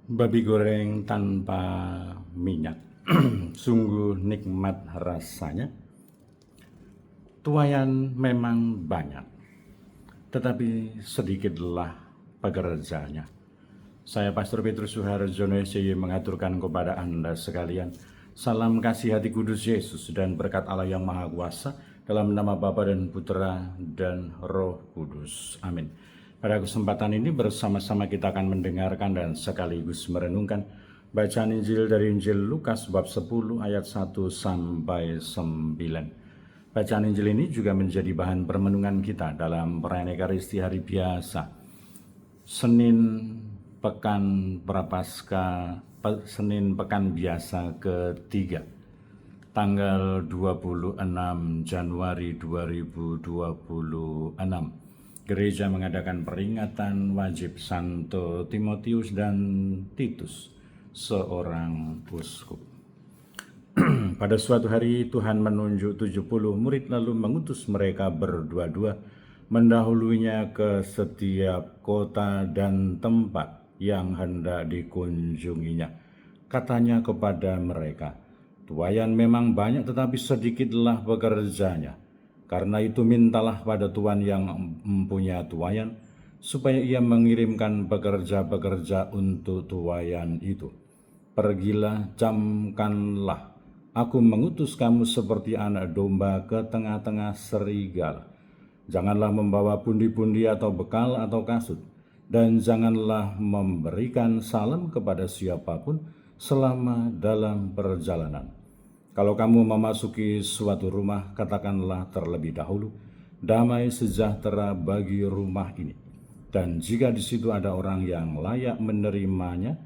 Babi goreng tanpa minyak, sungguh nikmat rasanya. Tuayan memang banyak, tetapi sedikitlah pekerjanya. Saya Pastor Petrus Suharjono SCY mengaturkan kepada Anda sekalian salam kasih hati kudus Yesus dan berkat Allah yang Maha Kuasa dalam nama Bapa dan Putra dan Roh Kudus. Amin. Pada kesempatan ini bersama-sama kita akan mendengarkan dan sekaligus merenungkan bacaan Injil dari Injil Lukas bab 10 ayat 1 sampai 9. Bacaan Injil ini juga menjadi bahan permenungan kita dalam perayaan Ekaristi hari biasa, Senin Pekan Prapaskah, Senin Pekan Biasa ketiga, tanggal 26 Januari 2026. Gereja mengadakan peringatan wajib Santo Timotius dan Titus, seorang uskup. Pada suatu hari Tuhan menunjuk 70 murid lalu mengutus mereka berdua-dua mendahulunya ke setiap kota dan tempat yang hendak dikunjunginya. Katanya kepada mereka, "Tuayan memang banyak tetapi sedikitlah pekerjanya. Karena itu mintalah pada Tuhan yang mempunyai tuayan supaya ia mengirimkan pekerja-pekerja untuk tuayan itu. Pergilah, camkanlah. Aku mengutus kamu seperti anak domba ke tengah-tengah serigala. Janganlah membawa pundi-pundi atau bekal atau kasut, dan janganlah memberikan salam kepada siapapun selama dalam perjalanan. Kalau kamu memasuki suatu rumah, katakanlah terlebih dahulu, damai sejahtera bagi rumah ini. Dan jika di situ ada orang yang layak menerimanya,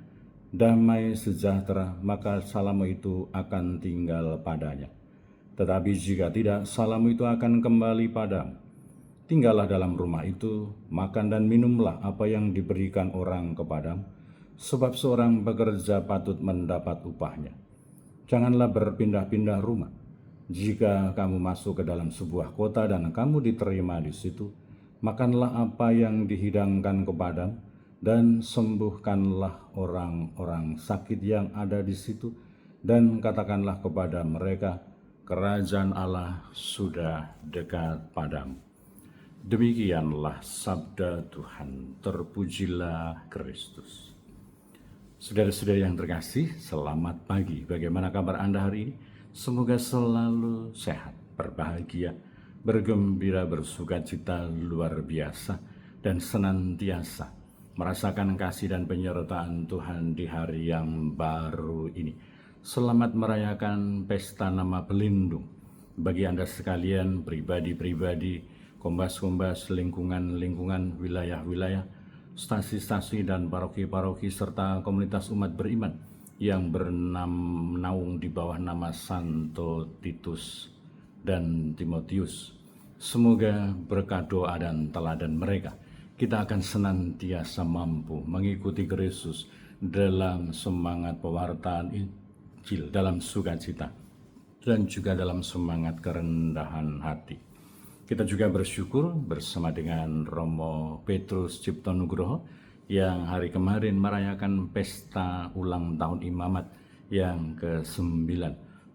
damai sejahtera, maka salammu itu akan tinggal padanya. Tetapi jika tidak, salammu itu akan kembali padamu. Tinggallah dalam rumah itu, makan dan minumlah apa yang diberikan orang kepadamu, sebab seorang pekerja patut mendapat upahnya. Janganlah berpindah-pindah rumah. Jika kamu masuk ke dalam sebuah kota dan kamu diterima di situ, makanlah apa yang dihidangkan kepadamu, dan sembuhkanlah orang-orang sakit yang ada di situ, dan katakanlah kepada mereka, kerajaan Allah sudah dekat padamu." Demikianlah sabda Tuhan. Terpujilah Kristus. Saudara-saudari yang terkasih, selamat pagi. Bagaimana kabar Anda hari ini? Semoga selalu sehat, berbahagia, bergembira, bersukacita luar biasa, dan senantiasa merasakan kasih dan penyertaan Tuhan di hari yang baru ini. Selamat merayakan pesta nama pelindung bagi Anda sekalian, pribadi-pribadi, kombas-kombas, lingkungan-lingkungan, wilayah-wilayah, stasi-stasi dan paroki-paroki serta komunitas umat beriman yang bernaung di bawah nama Santo Titus dan Timotius. Semoga berkat doa dan teladan mereka, kita akan senantiasa mampu mengikuti Kristus dalam semangat pewartaan Injil, dalam sukacita, dan juga dalam semangat kerendahan hati. Kita juga bersyukur bersama dengan Romo Petrus Cipto Nugroho yang hari kemarin merayakan pesta ulang tahun imamat yang ke-9.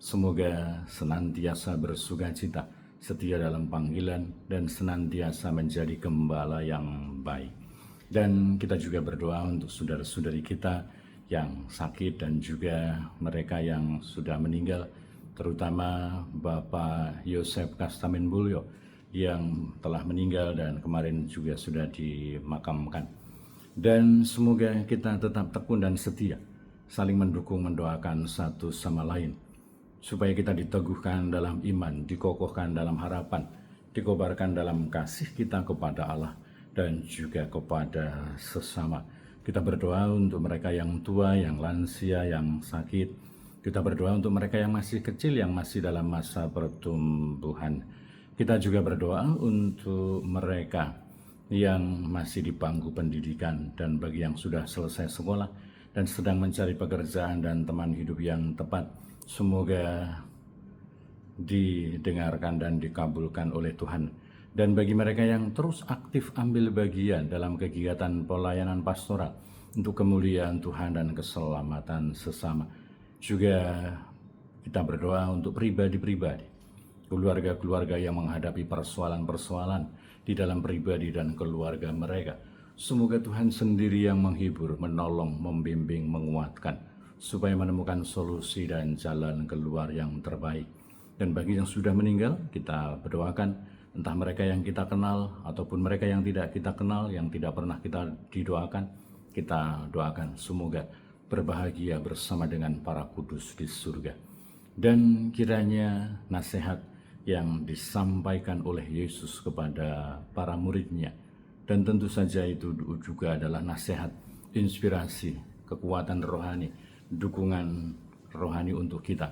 Semoga senantiasa bersukacita, setia dalam panggilan, dan senantiasa menjadi gembala yang baik. Dan kita juga berdoa untuk saudara-saudari kita yang sakit dan juga mereka yang sudah meninggal, terutama Bapak Yosef Kastamin Bulyo yang telah meninggal dan kemarin juga sudah dimakamkan. Dan semoga kita tetap tekun dan setia, saling mendukung, mendoakan satu sama lain, supaya kita diteguhkan dalam iman, dikokohkan dalam harapan, dikobarkan dalam kasih kita kepada Allah dan juga kepada sesama. Kita berdoa untuk mereka yang tua, yang lansia, yang sakit. Kita berdoa untuk mereka yang masih kecil, yang masih dalam masa pertumbuhan. Kita juga berdoa untuk mereka yang masih di bangku pendidikan, dan bagi yang sudah selesai sekolah dan sedang mencari pekerjaan dan teman hidup yang tepat. Semoga didengarkan dan dikabulkan oleh Tuhan, Dan bagi mereka yang terus aktif ambil bagian dalam kegiatan pelayanan pastoral untuk kemuliaan Tuhan dan keselamatan sesama. Juga kita berdoa untuk pribadi-pribadi, keluarga-keluarga yang menghadapi persoalan-persoalan di dalam pribadi dan keluarga mereka. Semoga Tuhan sendiri yang menghibur, menolong, membimbing, menguatkan, supaya menemukan solusi dan jalan keluar yang terbaik. Dan bagi yang sudah meninggal, kita berdoakan, entah mereka yang kita kenal ataupun mereka yang tidak kita kenal, yang tidak pernah kita didoakan, kita doakan semoga berbahagia bersama dengan para kudus di surga. Dan kiranya nasihat yang disampaikan oleh Yesus kepada para muridnya, dan tentu saja itu juga adalah nasihat, inspirasi, kekuatan rohani, dukungan rohani untuk kita.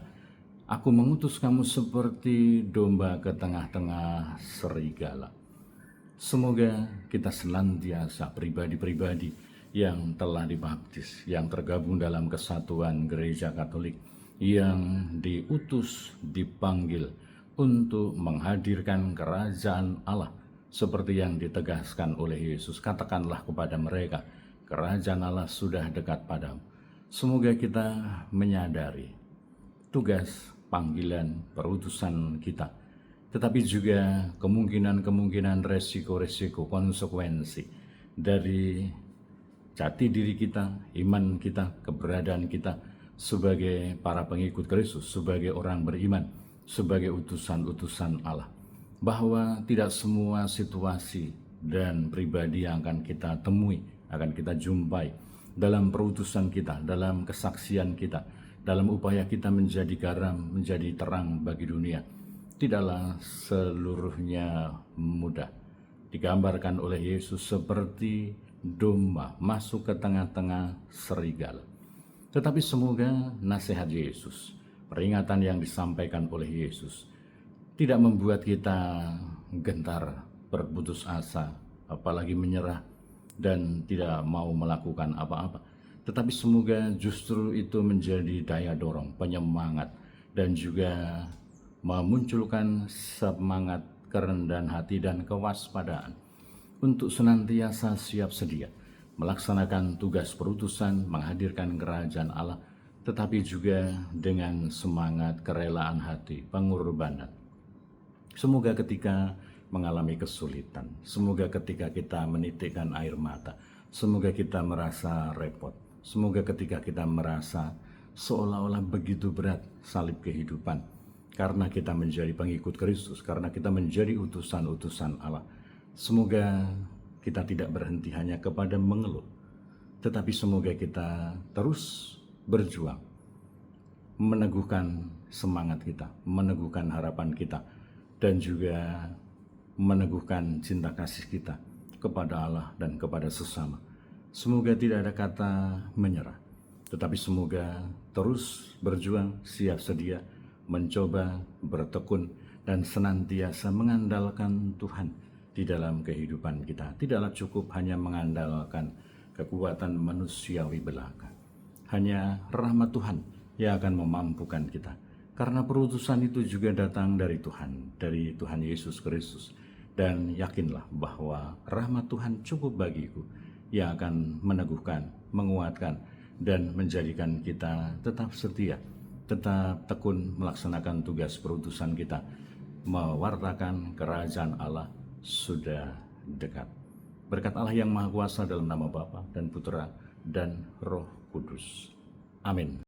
Aku mengutus kamu seperti domba ke tengah-tengah serigala. Semoga kita senantiasa pribadi-pribadi yang telah dibaptis, yang tergabung dalam kesatuan gereja Katolik, yang diutus, dipanggil untuk menghadirkan kerajaan Allah seperti yang ditegaskan oleh Yesus. Katakanlah kepada mereka, kerajaan Allah sudah dekat padamu. Semoga kita menyadari tugas, panggilan, perutusan kita, tetapi juga kemungkinan-kemungkinan resiko-resiko, konsekuensi dari jati diri kita, iman kita, keberadaan kita sebagai para pengikut Kristus, sebagai orang beriman, sebagai utusan-utusan Allah. Bahwa tidak semua situasi dan pribadi yang akan kita temui, akan kita jumpai dalam perutusan kita, dalam kesaksian kita, dalam upaya kita menjadi garam, menjadi terang bagi dunia, tidaklah seluruhnya mudah. Digambarkan oleh Yesus seperti domba masuk ke tengah-tengah serigala. Tetapi semoga nasihat Yesus, peringatan yang disampaikan oleh Yesus, tidak membuat kita gentar, berputus asa, apalagi menyerah dan tidak mau melakukan apa-apa. Tetapi semoga justru itu menjadi daya dorong, penyemangat, dan juga memunculkan semangat, kerendahan hati, dan kewaspadaan untuk senantiasa siap sedia melaksanakan tugas perutusan, menghadirkan kerajaan Allah, tetapi juga dengan semangat kerelaan hati, pengorbanan. Semoga ketika mengalami kesulitan, semoga ketika kita menitikkan air mata, semoga kita merasa repot, semoga ketika kita merasa seolah-olah begitu berat salib kehidupan, karena kita menjadi pengikut Kristus, karena kita menjadi utusan-utusan Allah, semoga kita tidak berhenti hanya kepada mengeluh, tetapi semoga kita terus berjuang, meneguhkan semangat kita, meneguhkan harapan kita, dan juga meneguhkan cinta kasih kita kepada Allah dan kepada sesama. Semoga tidak ada kata menyerah, tetapi semoga terus berjuang, siap sedia, mencoba, bertekun, dan senantiasa mengandalkan Tuhan di dalam kehidupan kita. Tidaklah cukup hanya mengandalkan kekuatan manusiawi belaka. Hanya rahmat Tuhan yang akan memampukan kita. Karena perutusan itu juga datang dari Tuhan Yesus Kristus. Dan yakinlah bahwa rahmat Tuhan cukup bagiku, yang akan meneguhkan, menguatkan, dan menjadikan kita tetap setia, tetap tekun melaksanakan tugas perutusan kita, mewartakan kerajaan Allah sudah dekat. Berkat Allah yang Maha Kuasa dalam nama Bapa dan Putra dan Roh Kudus. Amin.